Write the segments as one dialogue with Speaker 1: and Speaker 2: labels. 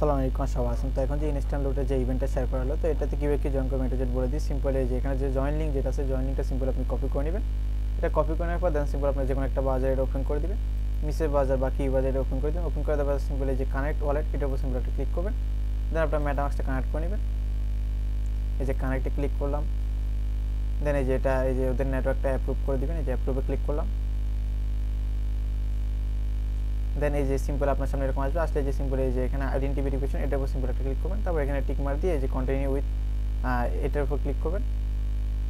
Speaker 1: আসসালামু আলাইকুম, সবাই আছেন। তো এখন যে ইনস্ট্যান্ট লুটের যে ইভেন্টটা শেয়ার করা হলো, তো এটাতে কীভাবে কি জয়েন করবেন এটা যদি বলে দিই। সিম্পল এই যে এখানে যে জয়েন লিঙ্ক যেটা আছে, জয়েন লিঙ্কটা সিম্পল আপনি কপি করে নেবেন। এটা কপি করে নেওয়ার পর দেন সিম্পল আপনার যে কোনো একটা বাজার এটা ওপেন করে দিবেন, মিসের বাজার বা কি বাজার এটা ওপেন করে দেবেন। ওপেন করে দেওয়ার পর সিম্পল এই যে কানেক্ট ওয়ালেট এটার উপর সিম্পল একটা ক্লিক করবেন। দেন আপনার মেটামাস্কটা কানেক্ট করে নেবেন। এই যে কানেক্টে ক্লিক করলাম। দেন এই যে এটা এই যে ওদের নেটওয়ার্কটা অ্যাপ্রুভ করে দিবেন। এই যে অ্যাপ্রুভে ক্লিক করলাম। দেন এই যে সিম্পল আপনার সামনে এরকম আসবে। আসলে যে সিম্পল এই যে এখানে আইডেন্টি ভেরিফিকেশন এটার উপর সিম্পল একটা ক্লিক করবেন। তারপর এখানে টিক মার দিয়ে এই যে কন্টিনিউ উইথ এটার উপর ক্লিক করবেন।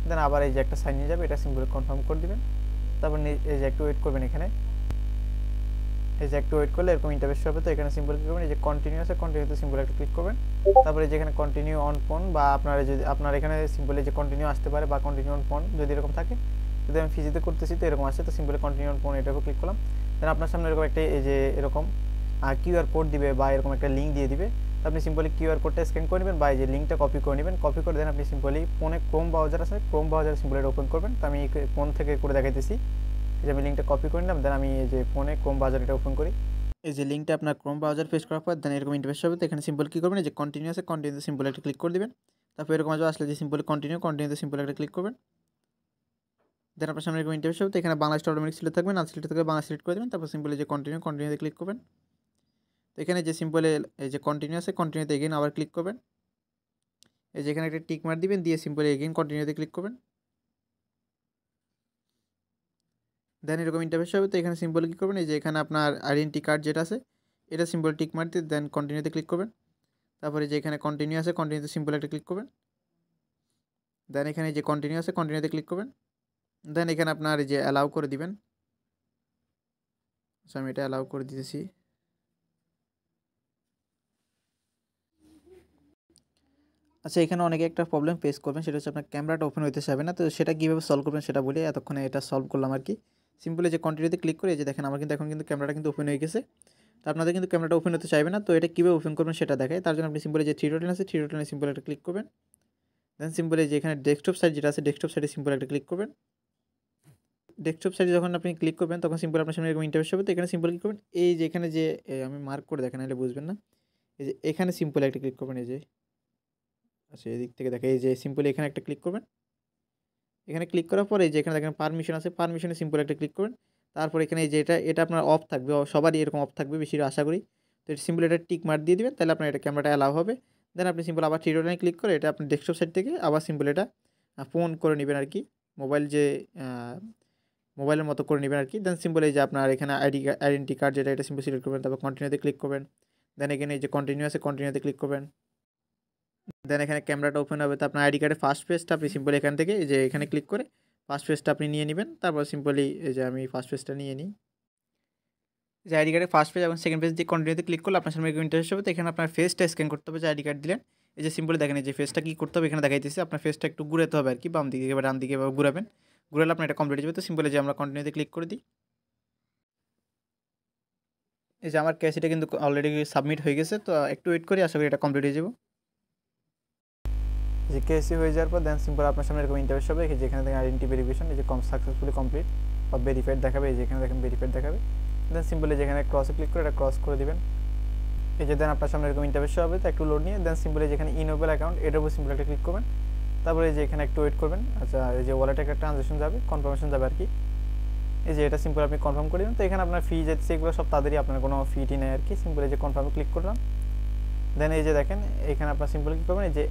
Speaker 1: দেন আবার এই যে একটা সাইন নিয়ে যাবে, এটা সিম্পল কনফার্ম করে দিবেন। তারপর এই যে একটু ওয়েট করবেন। এখানে এই যে একটু ওয়েট করলে এরকম ইন্টারফেস হবে। তো এখানে সিম্পল ক্লিক করবেন। এই যে কন্টিনিউ আছে, কন্টিনিউতে সিম্পল একটা ক্লিক করবেন। তারপরে যে এখানে কন্টিনিউ অন ফোন বা আপনার যদি আপনার এখানে সিম্পল এই যে কন্টিনিউ আসতে পারে বা কন্টিনিউ অন ফোন যদি এরকম থাকে, যদি আমি ফিজিতে করতেছি তো এরকম আসছে, তো সিম্পলি কন্টিনিউ অন ফোন এটার উপর ক্লিক করলাম। দেন আপনার সামনে এরকম একটা এই যে এরকম কিউআর কোড দিবে বা এরকম একটা লিঙ্ক দিয়ে দিবে। তো আপনি সিম্পলি কিউআর কোডটা স্ক্যান করে নেবেন বা এই যে লিঙ্কটা কপি করে নেবেন। কপি করে দেন আপনি সিম্পলি ফোনে ক্রোম ব্রাউজার আছে, ক্রোম ব্রাউজার সিম্পলি এটা ওপেন করবেন। তো আমি ফোন থেকে করে দেখাইতেছি। এই যে আমি লিঙ্কটা কপি করে নিলাম। দেন আমি এই যে ফোনে ক্রোম ব্রাউজার এটা ওপেন করি। এই যে লিঙ্কটা আপনার ক্রোম ব্রাউজার পেস্ট করার পর দেন এরকম ইন্টারফেস হবে। তো এখানে সিম্পল কী করবেন, এই যে কন্টিনিউ আছে, কন্টিনিউতে সিম্পল একটা ক্লিক করে দেবেন। তারপর এরকম আসলে যে সিম্পলি কন্টিনিউতে সিম্পল একটা ক্লিক করবেন। দেন আপনার সামনে এরকম ইন্টারফেস হবে। তো এখানে বাংলাদেশটা অটোমেটিক সিলেক্ট থাকবে, না সিলেক্ট থাকবে বাংলা সিলেক্ট করে দেবেন। তারপর সিম্পলি যে কন্টিনিউতে ক্লিক করবেন। তো এখানে যে সিম্পল এই যে কন্টিনিউ আছে, কন্টিনিউতে এগেইন আবার ক্লিক করবেন। এই যে এখানে একটা টিক মার দিবেন, দিয়ে সিম্পলি এগেইন কন্টিনিউতে ক্লিক করবেন। দেন এরকম ইন্টারফেস হবে। তো এখানে সিম্পল কী করবেন, এই যে এখানে আপনার আইডেন্টি কার্ড যেটা আছে এটা সিম্পল টিক মার দিয়ে দেন কন্টিনিউতে ক্লিক করবেন। তারপরে যে এখানে কন্টিনিউ আছে, কন্টিনিউতে সিম্পল একটা ক্লিক করবেন। দেন এখানে যে কন্টিনিউ আছে, কন্টিনিউতে ক্লিক করবেন। দেন এখানে আপনার এই যে অ্যালাউ করে দিবেন। আচ্ছা আমি এটা অ্যালাউ করে দিতেছি। আচ্ছা এখানে অনেকে একটা প্রবলেম ফেস করবেন, সেটা হচ্ছে আপনার ক্যামেরাটা ওপেন হইতে চাইবে না। তো সেটা কীভাবে সলভ করবেন সেটা বলি, এতক্ষণে এটা সলভ করলাম আর কি। সিম্পলি যে কন্টিনিউতে ক্লিক করে এই যে দেখেন আমার কিন্তু এখন কিন্তু ক্যামেরাটা কিন্তু ওপেন হয়ে গেছে। তো আপনাদের কিন্তু ক্যামেরাটা ওপেন হতে চাইবে না। তো এটা কীভাবে ওপেন করবেন সেটা দেখায়। তার জন্য আপনি সিম্পলি যে থ্রি ডট আছে, থ্রি ডট সিম্পল একটা ক্লিক করবেন। দেন সিম্পলি যে এখানে ডেস্কটপ সাইড যেটা আছে, ডেস্কটপ সাইডে সিম্পল একটা ক্লিক করবেন। ডেস্কটপ সাইডে যখন আপনি ক্লিক করবেন তখন সিম্পল আপনার সামনে এরকম ইন্টারফেস হবে। তো এখানে সিম্পল ক্লিক করবেন। এই যে এখানে যে আমি মার্ক করে দেখেন নাহলে বুঝবেন না। এই যে এখানে সিম্পল একটা ক্লিক করবেন। এই যে আচ্ছা এদিক থেকে দেখেন, এই যে সিম্পলি এখানে একটা ক্লিক করবেন। এখানে ক্লিক করার পরে যে এখানে দেখেন পারমিশন আছে, পারমিশনে সিম্পল একটা ক্লিক করবেন। তারপর এখানে এই যে এটা আপনার অফ থাকবে, সবারই এরকম অফ থাকবে বেশিরভাগ আশা করি। তো সিম্পল এটা টিক মার দিয়ে দিবেন, তাহলে আপনার এটা ক্যামেরাটা অ্যালাউ হবে। দেন আপনি সিম্পল আবার থ্রি ডট লাইনে ক্লিক করে এটা আপনি ডেস্কটপ সাইড থেকে আবার সিম্পল এটা ফোন করে নেবেন আর কি, মোবাইল যে মোবাইলের মতো করে নেবেন আর কি। দেন সিম্পল এই যে আপনার এখানে আইডেন্টি কার্ড যেটা এটা সিম্পল সিলেক্ট করবেন। তারপর কন্টিনিউতে ক্লিক করবেন। দেন এখানে এই যে কন্টিনিউ আছে, কন্টিনিউতে ক্লিক করবেন। দেন এখানে ক্যামেরাটা ওপেন হবে। তো আপনার আইডি কার্ডের ফার্স্ট পেজটা আপনি সিম্পল এখান থেকে এই যে এখানে ক্লিক করে ফার্স্ট পেজটা আপনি নিয়ে নেবেন। তারপর সিম্পলি এই যে আমি ফার্স্ট পেজটা নিয়ে নিই। যে আইডি কার্ডের ফার্স্ট পেজ এবং সেকেন্ড পেজ দিয়ে কন্টিনিউতে ক্লিক করলে আপনার সামনে ইন্টারফেস হবে। তো এখানে আপনার ফেসটা স্ক্যান করতে হবে, যে আইডি কার্ড দিলেন। এই যে সিম্পলি দেখেন এই যে ফেসটা কী করতে হবে এখানে দেখাইতেছে। আপনার ফেসটা একটু ঘুরাতে হবে আর কি, বাম দিকে বা ডান দিকে বা ঘুরাবেন। ঘুরালে আপনার এটা কমপ্লিট হয়ে যাবে। তো সিম্পলি যে আমরা কন্টিনিউতে ক্লিক করে দিই। এই যে আমার ক্যাশিটা কিন্তু অলরেডি সাবমিট হয়ে গেছে। তো একটু ওয়েট করি, আশা করি এটা কমপ্লিট হয়ে যাবো। যে কেসি হয়ে যাওয়ার পর দেন সিম্পল আপনার সামনে এরকম ইন্টারফেস হবে। যেখানে দেখেন আইডেন্টি ভেরিফিকেশন এই যে সাকসেসফুলি কমপ্লিট বা ভেরিফাইড দেখাবে। এই যেখানে দেখেন ভেরিফাইড দেখাবে। দেন সিম্পলি যেখানে ক্রসে ক্লিক করে এটা ক্রস করে দিবেন। এই যে দেন আপনার সামনে এরকম ইন্টারফেস হবে। তো একটু লোড নিয়ে দেন সিম্পলি যেখানে ইনোবেল অ্যাকাউন্ট এটার উপর সিম্পল একটা ক্লিক করবেন। তারপরে এই যে এখানে একটু ওয়েট করবেন। আচ্ছা এই যে ওয়ালেটে একটা ট্রানজাকশন যাবে, কনফার্মেশন যাবে আর কি। এই যে এটা সিম্পল আপনি কনফার্ম করে দেবেন। তো এখানে আপনার ফি যাচ্ছে এগুলো সব তাদেরই, আপনার কোনো ফিটি নেই আর কি। সিম্পল এই যে কনফার্মে ক্লিক করলাম। দেন এই যে দেখেন এখানে আপনার সিম্পল কী করবেন, এই যে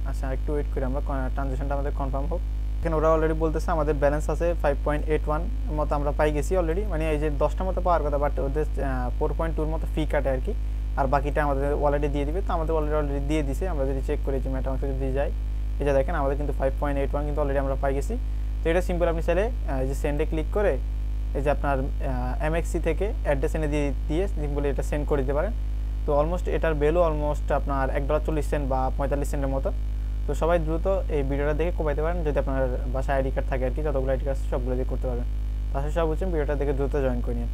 Speaker 1: আচ্ছা একটু ওয়েট করি আমরা ট্রানজাকশনটা আমাদের কনফার্ম হোক। এখানে ওরা অলরেডি বলতেছে আমাদের ব্যালেন্স আছে 5.81 মতো আমরা পাই গেছি অলরেডি। মানে এই যে 10টার মতো পাওয়ার কথা, বাট ওদের 4.2 মতো ফি কাটে আর কি। আর বাকিটা আমাদের ওয়ালেটে দিয়ে দিবে। তো আমাদের অলরেডি দিয়ে দিছে। আমরা যদি চেক করি যে মেটামাস্কে যদি যাই, এই যে দেখেন আমাদের কিন্তু 5.81 কিন্তু অলরেডি আমরা পাই গেছি। তো এটা সিম্পল আপনি চাইলে এই যে সেন্ডে ক্লিক করে এই যে আপনার এমএক্সি থেকে অ্যাড্রেস এনে দিয়ে সিম্পল এটা সেন্ড করে দিতে পারেন। তো অলমোস্ট এটার ভ্যালু অলমোস্ট আপনার $1.40 বা 45 সেন্টের মতো। তো সবাই দ্রুত এই ভিডিওটা দেখে কোপাইতে পারেন, যদি আপনার বাসায় আইডি কার্ড থাকে আর কি, যতগুলো আইডি কার্ড সবগুলো দিয়ে করতে পারবেন। তাছাড়া সব বুঝছেন, ভিডিওটা দেখে দ্রুত জয়েন করে নিন।